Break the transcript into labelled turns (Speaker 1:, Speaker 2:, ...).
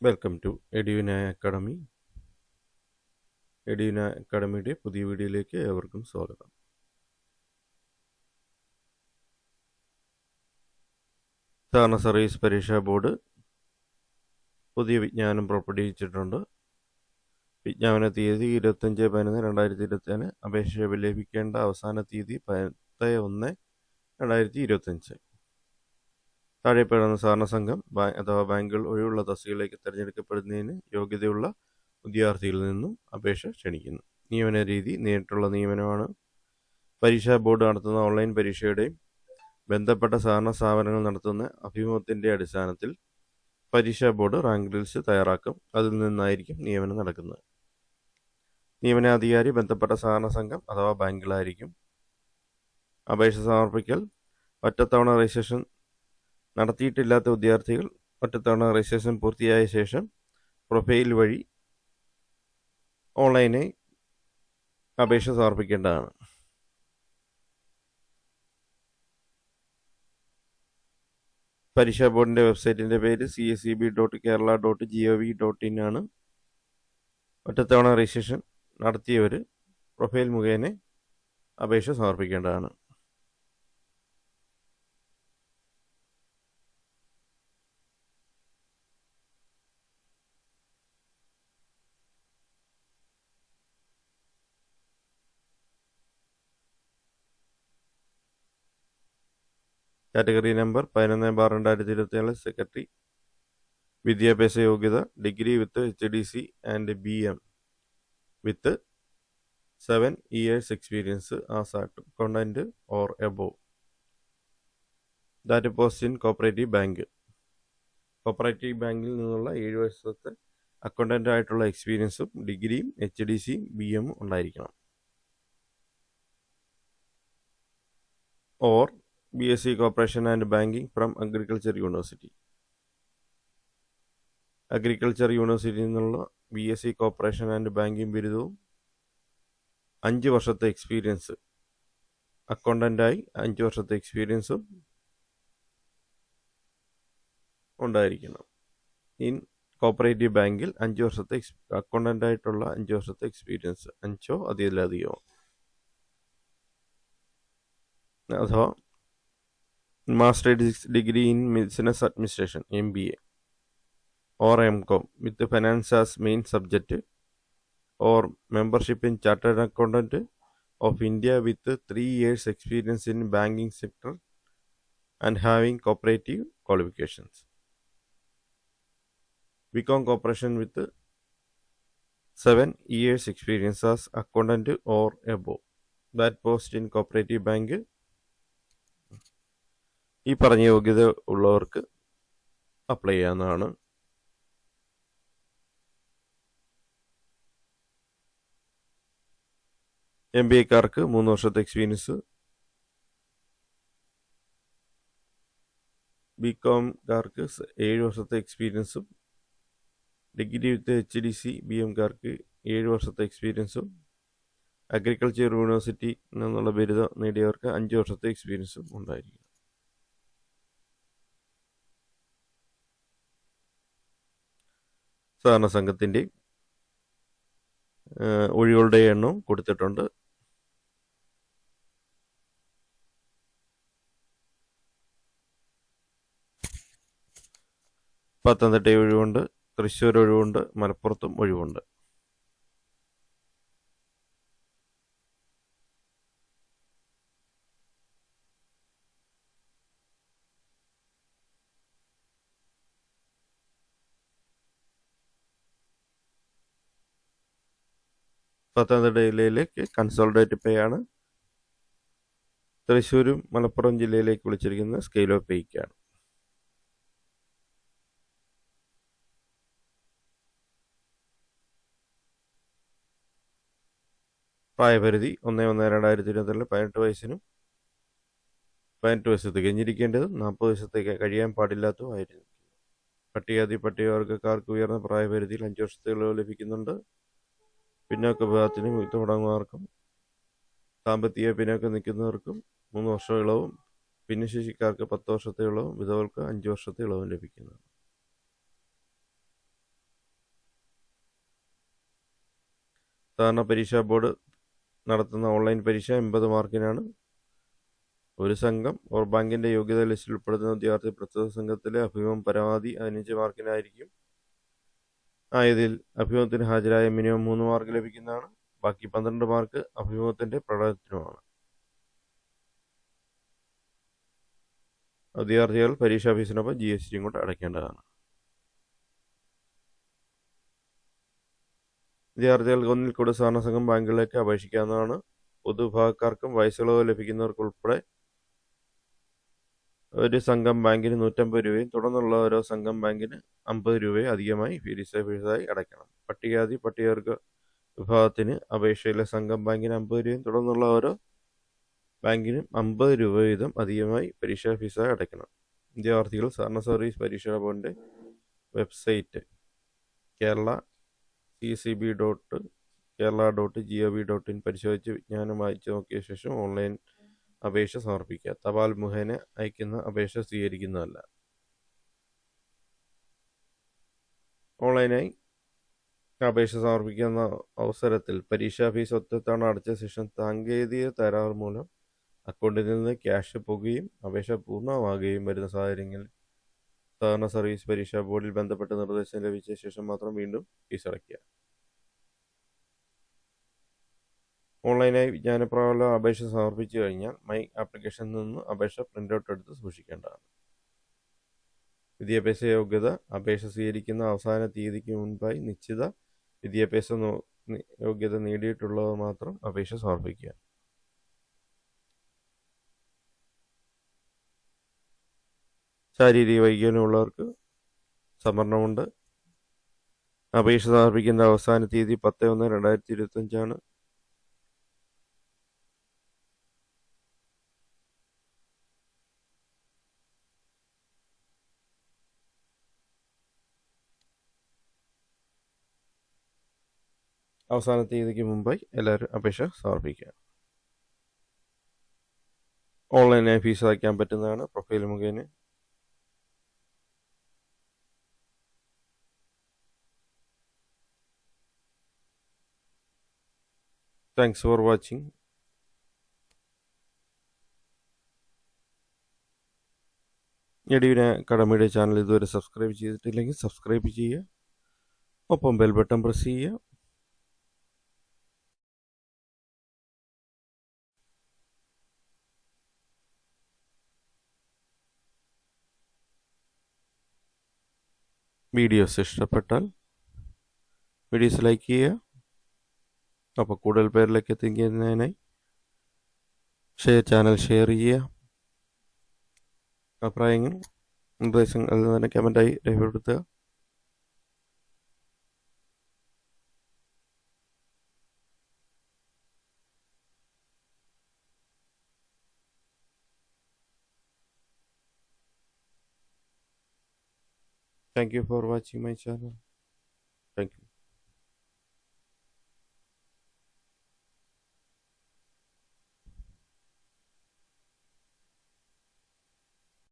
Speaker 1: Welcome to Eduna academy. Eduna അക്കാഡമിയുടെ പുതിയ വീഡിയോയിലേക്ക് ഏവർക്കും സ്വാഗതം. സഹകരണ സർവീസ് പരീക്ഷാ ബോർഡ് പുതിയ വിജ്ഞാപനം പുറപ്പെടുവിച്ചിട്ടുണ്ട്. വിജ്ഞാപന തീയതി 25/11/2024. അപേക്ഷ ലഭിക്കേണ്ട അവസാന തീയതി 10/1/2025. താഴെ പറയുന്ന സഹകരണ സംഘം അഥവാ ബാങ്കുകൾ ഒഴിവുള്ള തസ്തികയിലേക്ക് തിരഞ്ഞെടുക്കപ്പെടുന്നതിന് യോഗ്യതയുള്ള വിദ്യാർത്ഥികളിൽ നിന്നും അപേക്ഷ ക്ഷണിക്കുന്നു. നിയമന രീതി നേരിട്ടുള്ള നിയമനമാണ്. പരീക്ഷാ ബോർഡ് നടത്തുന്ന ഓൺലൈൻ പരീക്ഷയുടെയും ബന്ധപ്പെട്ട സഹകരണ സ്ഥാപനങ്ങൾ നടത്തുന്ന അഭിമുഖത്തിൻ്റെ അടിസ്ഥാനത്തിൽ പരീക്ഷാ ബോർഡ് റാങ്ക് ലിസ്റ്റ് തയ്യാറാക്കും. അതിൽ നിന്നായിരിക്കും നിയമനം നടക്കുന്നത്. നിയമനാധികാരി ബന്ധപ്പെട്ട സഹകരണ സംഘം അഥവാ ബാങ്കുകളായിരിക്കും. അപേക്ഷ സമർപ്പിക്കൽ ഒറ്റത്തവണ രജിസ്ട്രേഷൻ നടത്തിയിട്ടില്ലാത്ത വിദ്യാർത്ഥികൾ ഒറ്റത്തവണ രജിസ്ട്രേഷൻ പൂർത്തിയായ ശേഷം പ്രൊഫൈൽ വഴി ഓൺലൈനായി അപേക്ഷ സമർപ്പിക്കേണ്ടതാണ്. പരീക്ഷാ ബോർഡിൻ്റെ വെബ്സൈറ്റിൻ്റെ പേര് cseb.kerala.gov.in ആണ്. ഒറ്റത്തവണ രജിസ്ട്രേഷൻ നടത്തിയവർ പ്രൊഫൈൽ മുഖേന അപേക്ഷ സമർപ്പിക്കേണ്ടതാണ്. Category number 11/2024. സെക്രട്ടറി. വിദ്യാഭ്യാസ യോഗ്യത degree with HDC and BM with 7 years experience as accountant or above. That post in cooperative bank. Cooperative ബാങ്കിൽ നിന്നുള്ള 7 വർഷത്തെ അക്കൗണ്ടന്റ് ആയിട്ടുള്ള എക്സ്പീരിയൻസും ഡിഗ്രിയും HDC BM ഉണ്ടായിരിക്കണം. Or BSc corporation and banking from agriculture university. Agriculture യൂണിവേഴ്സിറ്റിയിൽ നിന്നുള്ള BSc കോർപ്പറേഷൻ ആൻഡ് ബാങ്കിങ് ബിരുദവും 5 വർഷത്തെ എക്സ്പീരിയൻസ് അക്കൗണ്ടൻ്റായി 5 വർഷത്തെ എക്സ്പീരിയൻസും ഉണ്ടായിരിക്കണം. ഇൻ കോപ്പറേറ്റീവ് ബാങ്കിൽ 5 വർഷത്തെ അക്കൗണ്ടൻ്റായിട്ടുള്ള 5 വർഷത്തെ എക്സ്പീരിയൻസ് 5 അതിലധികമോ അഥവാ masters degree in business administration MBA or MCom with finance as main subject, or membership in Chartered Accountant of India with 3 years experience in banking sector and having cooperative qualifications. BCom Corporation with 7 years experience as accountant or above. That post in cooperative bank. ഈ പറഞ്ഞ യോഗ്യത ഉള്ളവർക്ക് apply ചെയ്യാവുന്നതാണ്. MBAക്കാർക്ക് 3 വർഷത്തെ experience, BComകാർക്ക് 7 വർഷത്തെ എക്സ്പീരിയൻസും, degree with HDC BMക്കാർക്ക് 7 വർഷത്തെ എക്സ്പീരിയൻസും, അഗ്രികൾച്ചർ യൂണിവേഴ്സിറ്റി നിന്നുള്ള ബിരുദം നേടിയവർക്ക് 5 വർഷത്തെ എക്സ്പീരിയൻസും ഉണ്ടായിരിക്കും. സഹകരണ സംഘത്തിൻ്റെ ഒഴിവുകളുടെ എണ്ണം കൊടുത്തിട്ടുണ്ട്. പത്തനംതിട്ട ഒഴിവുണ്ട്, തൃശ്ശൂർ ഒഴിവുണ്ട്, മലപ്പുറത്തും ഒഴിവുണ്ട്. പത്തനംതിട്ട ജില്ലയിലേക്ക് കൺസോളിഡേറ്റ് പേ ആണ്. തൃശ്ശൂരും മലപ്പുറം ജില്ലയിലേക്ക് വിളിച്ചിരിക്കുന്ന സ്കെയിൽ ഓഫ് പേയ്ക്കാണ്. പ്രായപരിധി 1/1/2024 18 വയസ്സിനും 18 വയസ്സ് തികഞ്ഞിരിക്കേണ്ടതും 40 വയസ്സത്തേക്ക് കഴിയാൻ പാടില്ലാത്തതുമായിരുന്നു. പട്ടികവർഗക്കാർക്ക് ഉയർന്ന പ്രായപരിധിയിൽ 5 വർഷത്തെ ഇളവ് ലഭിക്കുന്നുണ്ട്. പിന്നോക്ക വിഭാഗത്തിനും വിത്തുമുടങ്ങുന്നവർക്കും സാമ്പത്തിക പിന്നോക്കം നിൽക്കുന്നവർക്കും 3 വർഷം ഇളവും, ഭിന്നശേഷിക്കാർക്ക് 10 വർഷത്തെ ഇളവും, വിധവകൾക്ക് 5 വർഷത്തെ ഇളവും ലഭിക്കുന്നതാണ്. സാധാരണ പരീക്ഷാ ബോർഡ് നടത്തുന്ന ഓൺലൈൻ പരീക്ഷ 80 മാർക്കിനാണ്. ഒരു സംഘം ഓർ ബാങ്കിൻ്റെ യോഗ്യതാ ലിസ്റ്റിൽ ഉൾപ്പെടുന്ന വിദ്യാർത്ഥി പ്രസ്തുത സംഘത്തിലെ അഭിമുഖം പരമാവധി 15 മാർക്കിനായിരിക്കും. ആയതിൽ അഭിമുഖത്തിന് ഹാജരായ മിനിമം 3 മാർക്ക് ലഭിക്കുന്നതാണ്. ബാക്കി 12 മാർക്ക് അഭിമുഖത്തിൻ്റെ പ്രകടനത്തിനുമാണ്. വിദ്യാർത്ഥികൾ പരീക്ഷാ ഫീസിനൊപ്പം GSTയും കൂടെ അടയ്ക്കേണ്ടതാണ്. വിദ്യാർത്ഥികൾക്ക് ഒന്നിൽ കൂടുതൽ സഹകരണ സംഘം ബാങ്കുകളിലേക്ക് അപേക്ഷിക്കാവുന്നതാണ്. പൊതുവിഭാഗക്കാർക്കും വയസ്സുളവ് ലഭിക്കുന്നവർക്കുൾപ്പെടെ ഒരു സംഘം ബാങ്കിന് 150 രൂപയും തുടർന്നുള്ള ഓരോ സംഘം ബാങ്കിന് 50 രൂപയും അധികമായി ഫീസായി അടയ്ക്കണം. പട്ടികജാതി പട്ടികവർഗ വിഭാഗത്തിന് അപേക്ഷയിലെ സംഘം ബാങ്കിന് 50 രൂപയും തുടർന്നുള്ള ഓരോ ബാങ്കിനും 50 രൂപ വീതം അധികമായി പരീക്ഷാ ഫീസായി അടയ്ക്കണം. വിദ്യാർത്ഥികൾ സഹകരണ സർവീസ് പരീക്ഷാ ബോർഡിൻ്റെ വെബ്സൈറ്റ് kerala.ccb.kerala.gov.in പരിശോധിച്ച് വിജ്ഞാനം വായിച്ചു നോക്കിയ ശേഷം ഓൺലൈൻ അപേക്ഷ സമർപ്പിക്കുക. തപാൽ മുഖേന അയക്കുന്ന അപേക്ഷ സ്വീകരിക്കുന്നതല്ല. ഓൺലൈനായി അപേക്ഷ സമർപ്പിക്കുന്ന അവസരത്തിൽ പരീക്ഷാ ഫീസ് ഒറ്റത്തവണ അടച്ച ശേഷം സാങ്കേതിക തകരാറ് മൂലം അക്കൗണ്ടിൽ നിന്ന് ക്യാഷ് പോകുകയും അപേക്ഷ പൂർണ്ണമാകുകയും വരുന്ന സാഹചര്യങ്ങളിൽ സഹകരണ സർവീസ് പരീക്ഷാ ബോർഡിൽ ബന്ധപ്പെട്ട നിർദ്ദേശം ലഭിച്ച ശേഷം മാത്രം വീണ്ടും ഫീസ് അടയ്ക്കുക. ഓൺലൈനായി വിജ്ഞാനപ്രകാരം അപേക്ഷ സമർപ്പിച്ചു കഴിഞ്ഞാൽ മൈ ആപ്ലിക്കേഷനിൽ നിന്ന് അപേക്ഷ പ്രിൻ്റ് എടുത്ത് സൂക്ഷിക്കേണ്ടതാണ്. വിദ്യാഭ്യാസ യോഗ്യത അപേക്ഷ സ്വീകരിക്കുന്ന അവസാന തീയതിക്ക് മുൻപായി നിശ്ചിത വിദ്യാഭ്യാസ യോഗ്യത നേടിയിട്ടുള്ളവർ മാത്രം അപേക്ഷ സമർപ്പിക്കുക. ശാരീരിക വൈകല്യമുള്ളവർക്ക് സംവരണമുണ്ട്. അപേക്ഷ സമർപ്പിക്കുന്ന അവസാന തീയതി 10/1/2025 അവസാന തീയതിക്ക് മുമ്പായി എല്ലാവരും അപേക്ഷ സമർപ്പിക്കുക. ഓൺലൈനായി ഫീസ് അടയ്ക്കാൻ പറ്റുന്നതാണ് പ്രൊഫൈൽ മുഖേന. Thanks for watching. എഡ്യൂൻ അക്കാഡമിയുടെ ചാനൽ ഇതുവരെ സബ്സ്ക്രൈബ് ചെയ്തിട്ടില്ലെങ്കിൽ സബ്സ്ക്രൈബ് ചെയ്യുക. ഒപ്പം ബെൽ ബട്ടൺ പ്രസ് ചെയ്യുക. വീഡിയോസ് ഇഷ്ടപ്പെട്ടാൽ വീഡിയോസ് ലൈക്ക് ചെയ്യുക. അപ്പോൾ കൂടുതൽ പേരിലേക്ക് എത്തിക്കുന്നതിനായി ചാനൽ ഷെയർ ചെയ്യുക. അഭിപ്രായങ്ങൾ നിർദ്ദേശങ്ങൾ അതിൽ തന്നെ കമൻറ്റായി രേഖപ്പെടുത്തുക. Thank you for watching my channel.